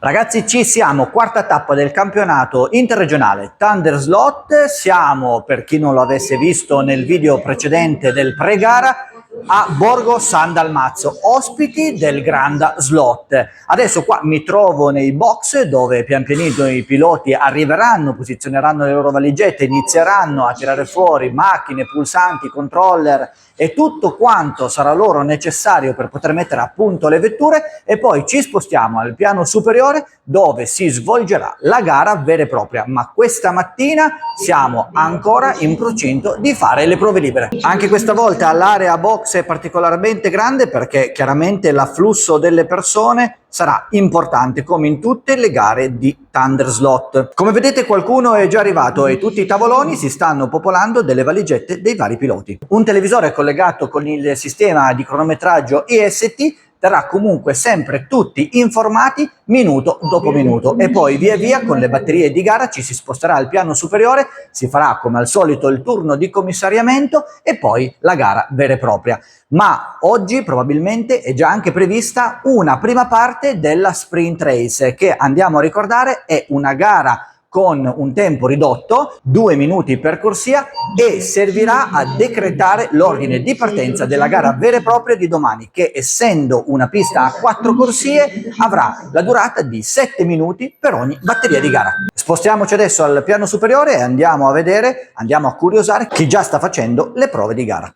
Ragazzi, ci siamo, quarta tappa del campionato interregionale Thunder Slot. Siamo, per chi non lo avesse visto nel video precedente del pre-gara, a Borgo San Dalmazzo, ospiti del Grand Slot. Adesso qua mi trovo nei box dove pian pianino i piloti arriveranno, posizioneranno le loro valigette, inizieranno a tirare fuori macchine, pulsanti, controller e tutto quanto sarà loro necessario per poter mettere a punto le vetture, e poi ci spostiamo al piano superiore dove si svolgerà la gara vera e propria. Ma questa mattina siamo ancora in procinto di fare le prove libere. Anche questa volta l'area box è particolarmente grande perché chiaramente l'afflusso delle persone sarà importante come in tutte le gare di Thunder Slot. Come vedete, qualcuno è già arrivato e tutti i tavoloni si stanno popolando delle valigette dei vari piloti. Un televisore collegato con il sistema di cronometraggio IST terrà comunque sempre tutti informati minuto dopo minuto, e poi via via con le batterie di gara ci si sposterà al piano superiore, si farà come al solito il turno di commissariamento e poi la gara vera e propria. Ma oggi probabilmente è già anche prevista una prima parte della sprint race, che andiamo a ricordare è una gara con un tempo ridotto, 2 minuti per corsia, e servirà a decretare l'ordine di partenza della gara vera e propria di domani, che essendo una pista a 4 corsie avrà la durata di 7 minuti per ogni batteria di gara. Spostiamoci adesso al piano superiore e andiamo a vedere, andiamo a curiosare chi già sta facendo le prove di gara.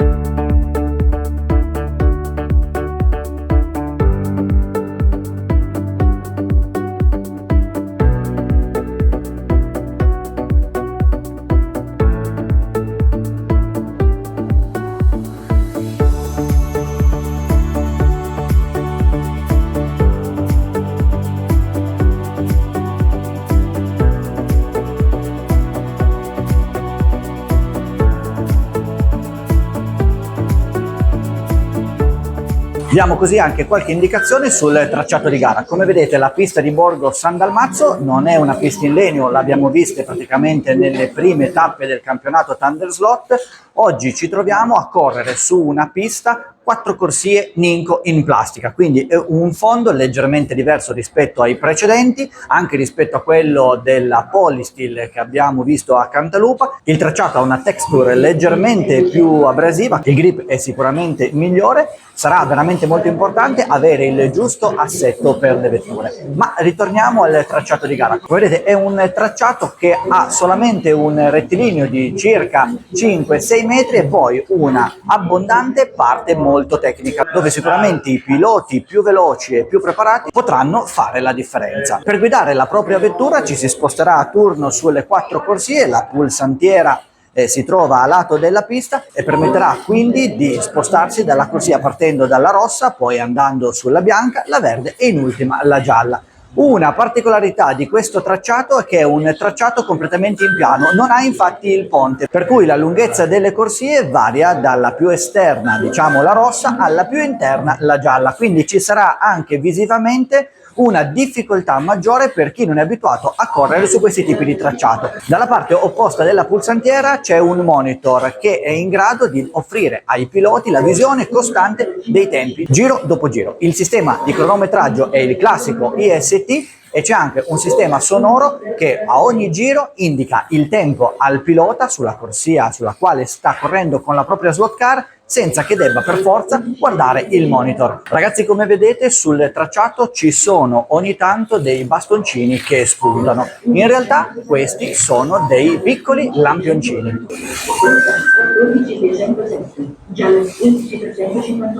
Diamo così anche qualche indicazione sul tracciato di gara. Come vedete, la pista di Borgo San Dalmazzo non è una pista in legno, l'abbiamo vista praticamente nelle prime tappe del campionato Thunder Slot. Oggi ci troviamo a correre su una pista 4 corsie Ninco in plastica, quindi è un fondo leggermente diverso rispetto ai precedenti, anche rispetto a quello della Polysteel che abbiamo visto a Cantalupa. Il tracciato ha una texture leggermente più abrasiva, il grip è sicuramente migliore, sarà veramente molto importante avere il giusto assetto per le vetture. Ma ritorniamo al tracciato di gara. Come vedete è un tracciato che ha solamente un rettilineo di circa 5-6 metri e poi una abbondante parte molto tecnica, dove sicuramente i piloti più veloci e più preparati potranno fare la differenza. Per guidare la propria vettura ci si sposterà a turno sulle 4 corsie, la pulsantiera si trova a lato della pista e permetterà quindi di spostarsi dalla corsia partendo dalla rossa, poi andando sulla bianca, la verde e in ultima la gialla. Una particolarità di questo tracciato è che è un tracciato completamente in piano, non ha infatti il ponte, per cui la lunghezza delle corsie varia dalla più esterna, diciamo la rossa, alla più interna, la gialla, quindi ci sarà anche visivamente una difficoltà maggiore per chi non è abituato a correre su questi tipi di tracciato. Dalla parte opposta della pulsantiera c'è un monitor che è in grado di offrire ai piloti la visione costante dei tempi, giro dopo giro. Il sistema di cronometraggio è il classico IST e c'è anche un sistema sonoro che a ogni giro indica il tempo al pilota sulla corsia sulla quale sta correndo con la propria slot car, senza che debba per forza guardare il monitor. Ragazzi, come vedete sul tracciato ci sono ogni tanto dei bastoncini che spuntano. In realtà questi sono dei piccoli lampioncini.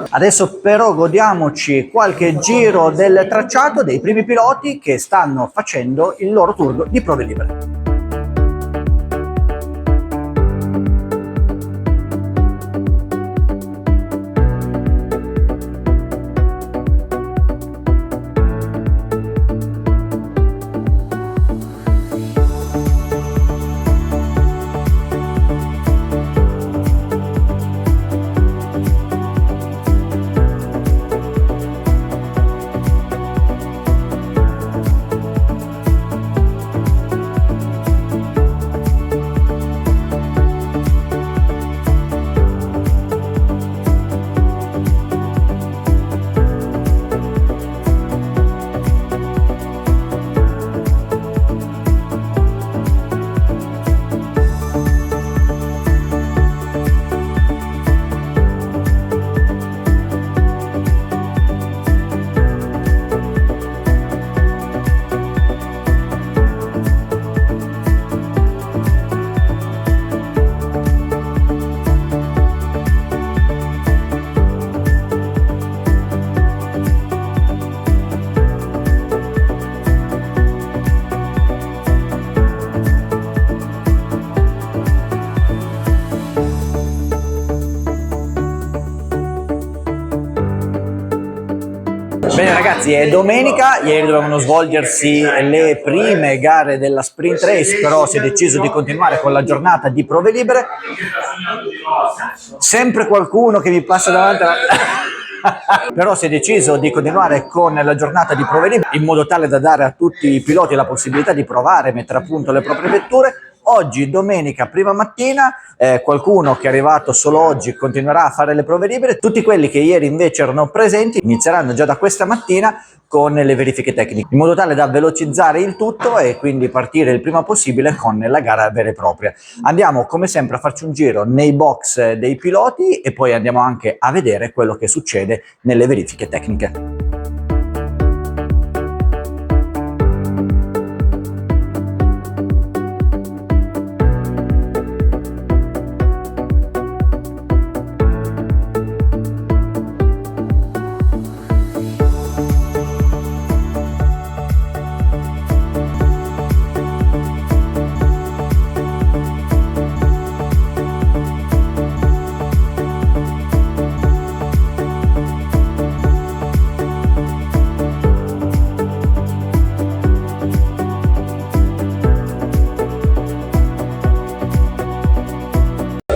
Adesso però godiamoci qualche giro del tracciato dei primi piloti che stanno facendo il loro turno di prove libere. ragazzi, è domenica, ieri dovevano svolgersi le prime gare della sprint race, però si è deciso di continuare con la giornata di prove libere. Sempre qualcuno che mi passa davanti però si è deciso di continuare con la giornata di prove libere in modo tale da dare a tutti i piloti la possibilità di provare e mettere a punto le proprie vetture. Oggi, domenica, prima mattina, qualcuno che è arrivato solo oggi continuerà a fare le prove libere. Tutti quelli che ieri invece erano presenti inizieranno già da questa mattina con le verifiche tecniche, in modo tale da velocizzare il tutto e quindi partire il prima possibile con la gara vera e propria. Andiamo come sempre a farci un giro nei box dei piloti e poi andiamo anche a vedere quello che succede nelle verifiche tecniche.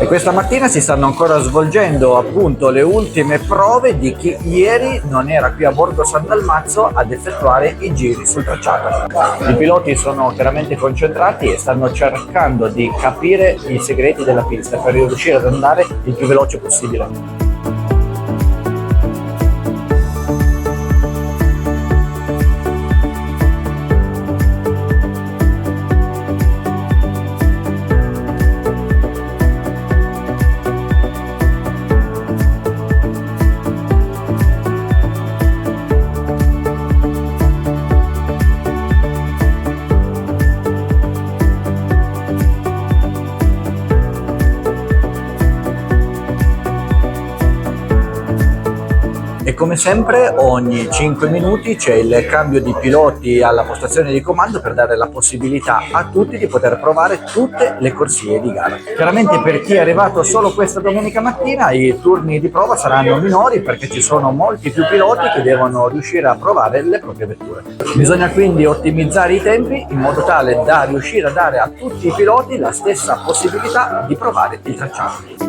Questa mattina si stanno ancora svolgendo appunto le ultime prove di chi ieri non era qui a Borgo San Dalmazzo ad effettuare i giri sul tracciato. I piloti sono chiaramente concentrati e stanno cercando di capire i segreti della pista per riuscire ad andare il più veloce possibile. E come sempre ogni 5 minuti c'è il cambio di piloti alla postazione di comando per dare la possibilità a tutti di poter provare tutte le corsie di gara. Chiaramente per chi è arrivato solo questa domenica mattina i turni di prova saranno minori perché ci sono molti più piloti che devono riuscire a provare le proprie vetture. Bisogna quindi ottimizzare i tempi in modo tale da riuscire a dare a tutti i piloti la stessa possibilità di provare il tracciato.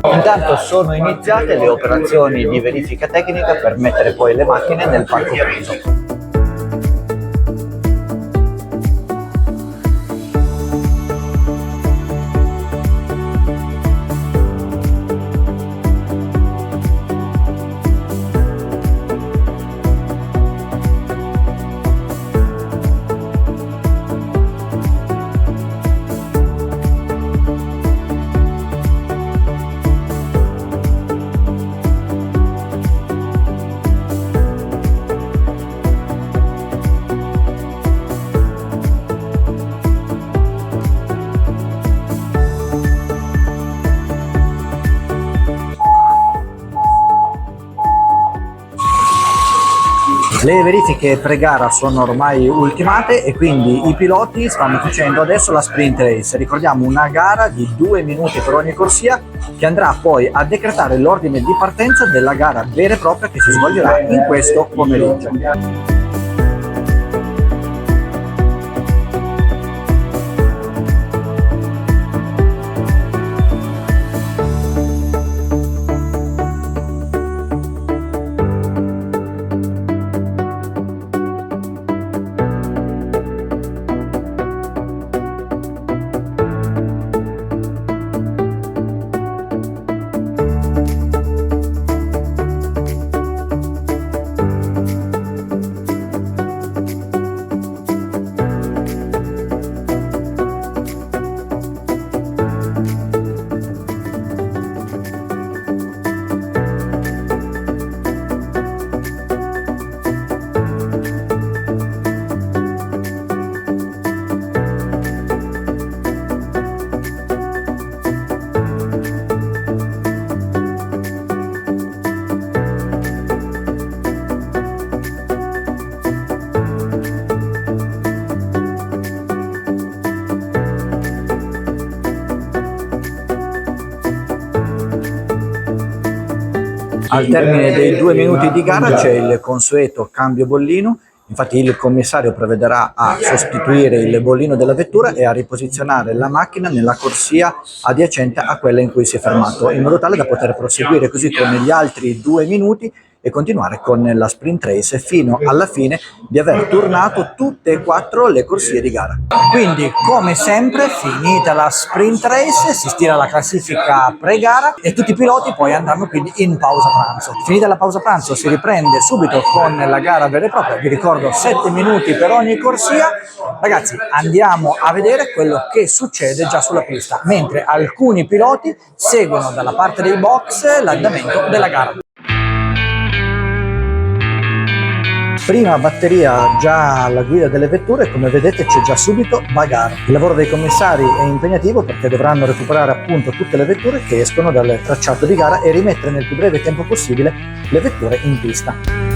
Intanto sono iniziate le operazioni di verifica tecnica per mettere poi le macchine nel parco peso. Le verifiche pre-gara sono ormai ultimate e quindi i piloti stanno facendo adesso la sprint race. Ricordiamo una gara di 2 minuti per ogni corsia che andrà poi a decretare l'ordine di partenza della gara vera e propria che si svolgerà in questo pomeriggio. Al termine dei 2 minuti di gara c'è il consueto cambio bollino. Infatti il commissario provvederà a sostituire il bollino della vettura e a riposizionare la macchina nella corsia adiacente a quella in cui si è fermato, in modo tale da poter proseguire così con gli altri 2 minuti e continuare con la sprint race fino alla fine di aver turnato tutte e 4 le corsie di gara. Quindi, come sempre, finita la sprint race, si stira la classifica pre-gara e tutti i piloti poi andranno quindi in pausa pranzo. Finita la pausa pranzo si riprende subito con la gara vera e propria, vi ricordo 7 minuti per ogni corsia. Ragazzi, andiamo a vedere quello che succede già sulla pista, mentre alcuni piloti seguono dalla parte dei box l'andamento della gara. Prima batteria già alla guida delle vetture, come vedete c'è già subito bagarre. Il lavoro dei commissari è impegnativo perché dovranno recuperare appunto tutte le vetture che escono dal tracciato di gara e rimettere nel più breve tempo possibile le vetture in pista.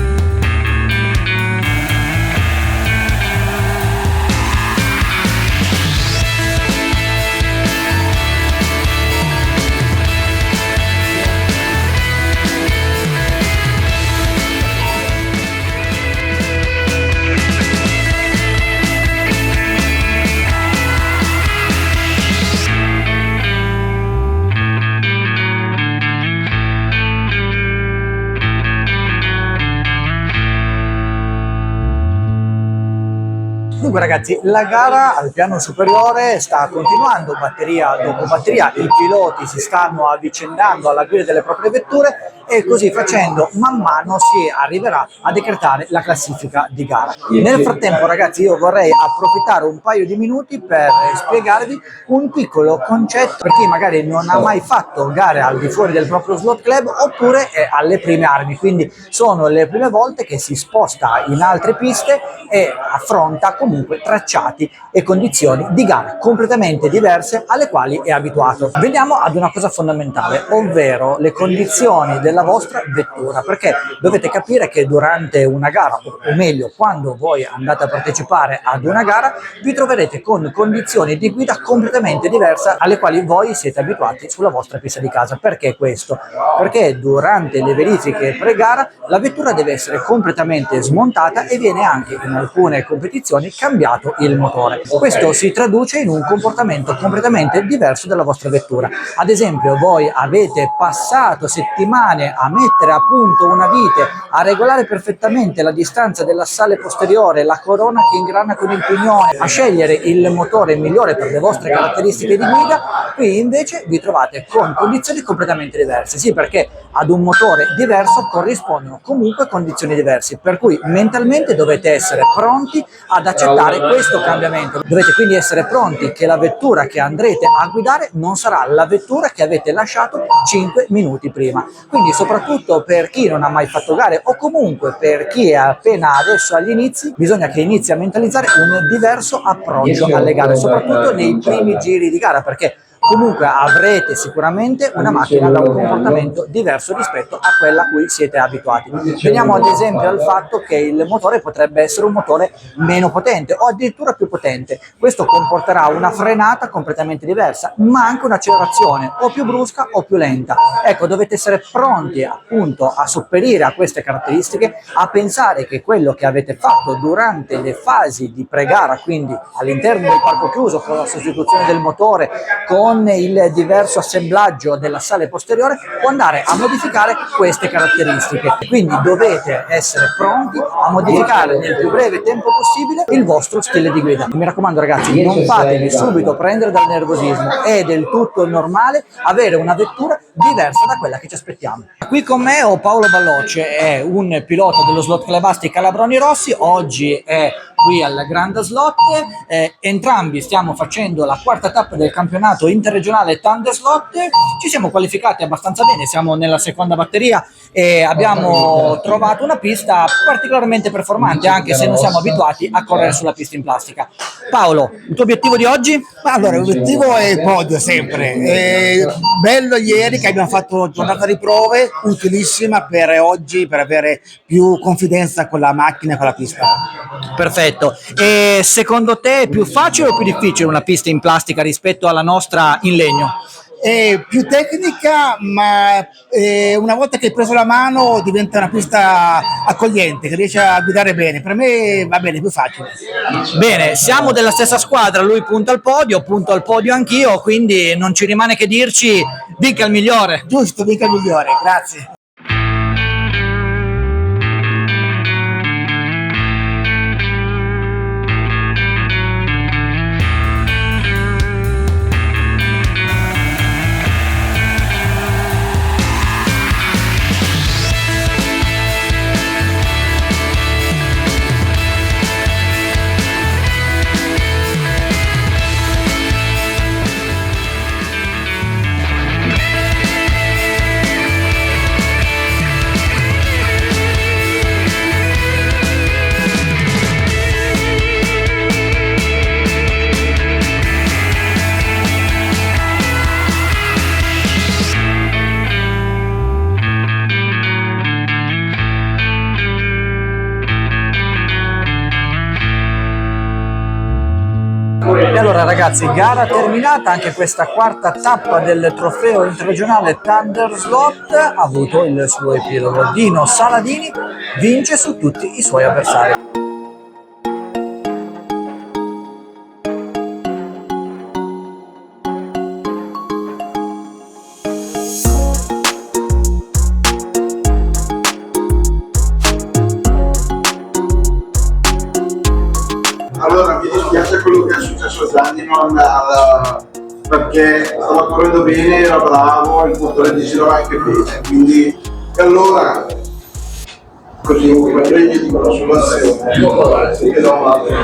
Dunque ragazzi, la gara al piano superiore sta continuando, batteria dopo batteria, i piloti si stanno avvicendando alla guida delle proprie vetture e così facendo man mano si arriverà a decretare la classifica di gara. Nel frattempo ragazzi io vorrei approfittare un paio di minuti per spiegarvi un piccolo concetto per chi magari non ha mai fatto gare al di fuori del proprio slot club oppure è alle prime armi, quindi sono le prime volte che si sposta in altre piste e affronta comunque tracciati e condizioni di gara completamente diverse alle quali è abituato. Veniamo ad una cosa fondamentale, ovvero le condizioni della vostra vettura, perché dovete capire che durante una gara, o meglio quando voi andate a partecipare ad una gara, vi troverete con condizioni di guida completamente diverse alle quali voi siete abituati sulla vostra pista di casa. Perché questo? Perché durante le verifiche pre-gara la vettura deve essere completamente smontata e viene anche in alcune competizioni cambiato il motore. Questo si traduce in un comportamento completamente diverso della vostra vettura. Ad esempio, voi avete passato settimane a mettere a punto una vite, a regolare perfettamente la distanza dell'assale posteriore, la corona che ingrana con il pignone, a scegliere il motore migliore per le vostre caratteristiche di guida. Qui invece vi trovate con condizioni completamente diverse. Sì, perché ad un motore diverso corrispondono comunque condizioni diverse, per cui mentalmente dovete essere pronti ad accettare questo cambiamento. Dovete quindi essere pronti che la vettura che andrete a guidare non sarà la vettura che avete lasciato 5 minuti prima. Quindi soprattutto per chi non ha mai fatto gare o comunque per chi è appena adesso agli inizi, bisogna che inizi a mentalizzare un diverso approccio alle gare, soprattutto nei primi giri di gara, perché comunque avrete sicuramente una macchina da un comportamento diverso rispetto a quella a cui siete abituati. Veniamo ad esempio al fatto che il motore potrebbe essere un motore meno potente o addirittura più potente. Questo comporterà una frenata completamente diversa, ma anche un'accelerazione o più brusca o più lenta. Ecco, dovete essere pronti appunto a sopperire a queste caratteristiche, a pensare che quello che avete fatto durante le fasi di pre-gara, quindi all'interno del parco chiuso con la sostituzione del motore, con il diverso assemblaggio dell'assale posteriore, può andare a modificare queste caratteristiche. Quindi dovete essere pronti a modificare nel più breve tempo possibile il vostro stile di guida. Mi raccomando ragazzi, non fatevi subito prendere dal nervosismo, è del tutto normale avere una vettura diversa da quella che ci aspettiamo. Qui con me ho Paolo Ballocce, è un pilota dello slot club Asti Calabroni Rossi, oggi è qui al Grand Slot, entrambi stiamo facendo la quarta tappa del campionato interregionale Thunder Slot. Ci siamo qualificati abbastanza bene, siamo nella seconda batteria e abbiamo trovato una pista particolarmente performante, anche se non siamo abituati a correre sulla pista in plastica. Paolo, il tuo obiettivo di oggi? Allora, l'obiettivo è il podio sempre. Bello ieri che abbiamo fatto giornata di prove, utilissima per oggi, per avere più confidenza con la macchina e con la pista. Perfetto. E secondo te è più facile o più difficile una pista in plastica rispetto alla nostra in legno? è più tecnica, ma una volta che hai preso la mano diventa una pista accogliente, che riesce a guidare bene. Per me va bene, è più facile. Bene, siamo della stessa squadra, lui punta al podio anch'io, quindi non ci rimane che dirci vinca il migliore. Giusto, mica il migliore, grazie. E allora ragazzi, gara terminata, anche questa quarta tappa del trofeo interregionale Thunder Slot ha avuto il suo epilogo. Dino Saladini vince su tutti i suoi avversari. Allora mi dispiace quello che è successo a Gianni, perché stava correndo bene, era bravo, il motore gli girava anche bene, quindi e allora così come premi di consolazione che do un altro.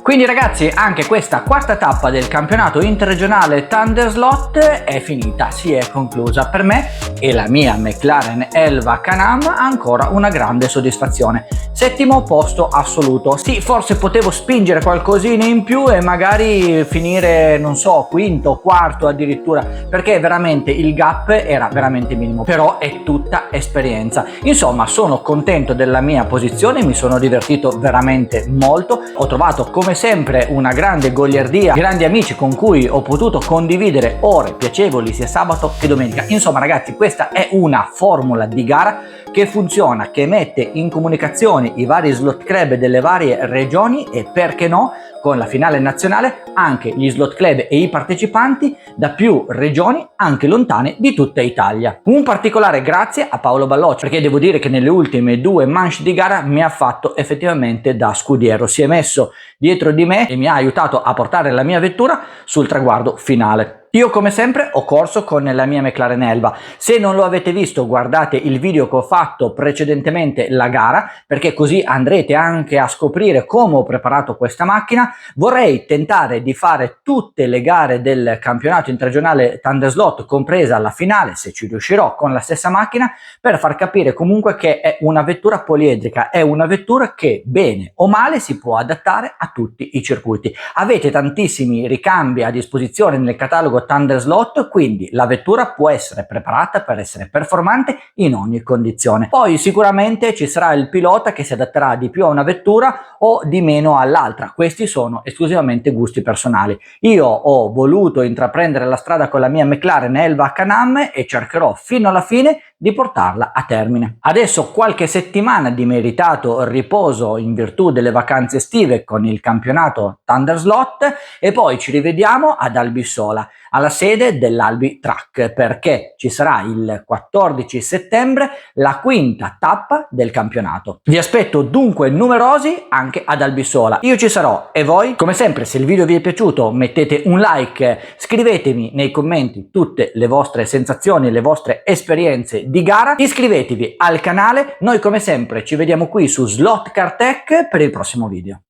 Quindi ragazzi, anche questa quarta tappa del campionato interregionale Thunder Slot è finita, si è conclusa. Per me e la mia McLaren Elva Can-Am ancora una grande soddisfazione. Settimo posto assoluto. Sì, forse potevo spingere qualcosina in più e magari finire, non so, quinto, quarto addirittura, perché veramente il gap era veramente minimo. Però è tutta esperienza. Insomma, sono contento della mia posizione, mi sono divertito veramente molto. Ho trovato come sempre una grande goliardia, grandi amici con cui ho potuto condividere ore piacevoli sia sabato che domenica. Insomma ragazzi, questa è una formula di gara che funziona, che mette in comunicazione i vari slot club delle varie regioni e, perché no, con la finale nazionale anche gli slot club e i partecipanti da più regioni anche lontane di tutta Italia. Un particolare grazie a Paolo Ballocci, perché devo dire che nelle ultime due manche di gara mi ha fatto effettivamente da scudiero, si è messo dietro di me e mi ha aiutato a portare la mia vettura sul traguardo finale. Io come sempre ho corso con la mia McLaren Elva. Se non lo avete visto, guardate il video che ho fatto precedentemente la gara, perché così andrete anche a scoprire come ho preparato questa macchina. Vorrei tentare di fare tutte le gare del campionato interregionale Thunder Slot, compresa la finale, se ci riuscirò, con la stessa macchina, per far capire comunque che è una vettura poliedrica, è una vettura che bene o male si può adattare a tutti i circuiti. Avete tantissimi ricambi a disposizione nel catalogo Thunder Slot, quindi la vettura può essere preparata per essere performante in ogni condizione. Poi sicuramente ci sarà il pilota che si adatterà di più a una vettura o di meno all'altra. Questi sono esclusivamente gusti personali. Io ho voluto intraprendere la strada con la mia McLaren Elva Can-Am e cercherò fino alla fine di portarla a termine. Adesso qualche settimana di meritato riposo in virtù delle vacanze estive con il campionato Thunder Slot e poi ci rivediamo ad Albissola, alla sede dell'Albi Track, perché ci sarà il 14 settembre la quinta tappa del campionato. Vi aspetto dunque numerosi anche ad Albissola. Io ci sarò e voi, come sempre, se il video vi è piaciuto mettete un like, scrivetemi nei commenti tutte le vostre sensazioni, le vostre esperienze di gara, iscrivetevi al canale. Noi come sempre ci vediamo qui su Slot Car Tech per il prossimo video.